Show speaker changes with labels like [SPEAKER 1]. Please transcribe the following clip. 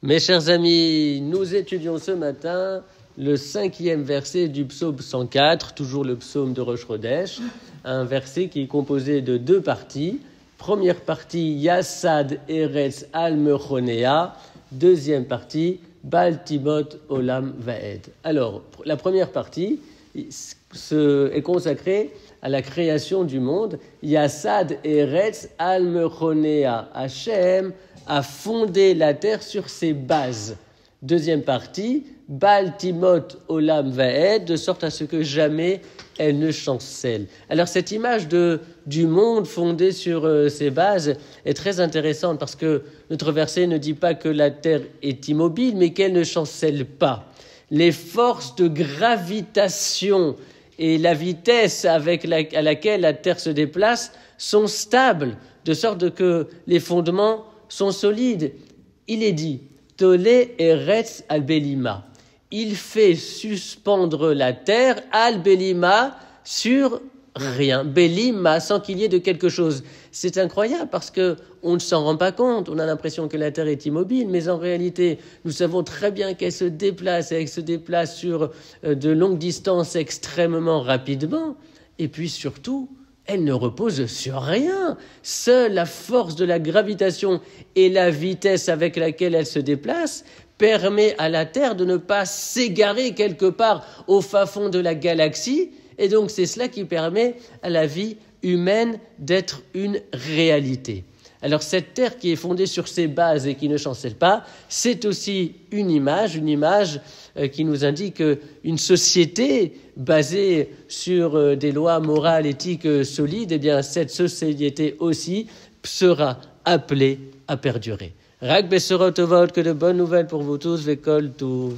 [SPEAKER 1] Mes chers amis, nous étudions ce matin le 5e verset du psaume 104, toujours le psaume de Rosh Chodesh, un verset qui est composé de 2 parties. Première partie, Yasad Eretz Al-Mechonea. Deuxième partie, Bal Timot Olam Vaed. Alors, la première partie est consacrée à la création du monde. Yasad Eretz Al-Mechonea. Hachem a fondé la terre sur ses bases. Deuxième partie, Bal Timot Olam Vaed, de sorte à ce que jamais elle ne chancelle. Alors cette image du monde fondé sur ses bases est très intéressante parce que notre verset ne dit pas que la terre est immobile, mais qu'elle ne chancelle pas. Les forces de gravitation et la vitesse à laquelle la terre se déplace sont stables, de sorte que les fondements sont solides. Il est dit Tolé Eretz al-Belima. Il fait suspendre la terre al-Belima sur rien. Belima, sans qu'il y ait de quelque chose. C'est incroyable parce qu'on ne s'en rend pas compte. On a l'impression que la terre est immobile, mais en réalité, nous savons très bien qu'elle se déplace. Elle se déplace sur de longues distances extrêmement rapidement. Et puis surtout, elle ne repose sur rien. Seule la force de la gravitation et la vitesse avec laquelle elle se déplace permet à la Terre de ne pas s'égarer quelque part au fin fond de la galaxie. Et donc c'est cela qui permet à la vie humaine d'être une réalité. Alors cette Terre qui est fondée sur ses bases et qui ne chancelle pas, c'est aussi une image qui nous indique une société basée sur des lois morales, éthiques solides. Eh bien cette société aussi sera appelée à perdurer. Rak Besorot Tovot, que de bonnes nouvelles pour vous tous, Vekol Tov.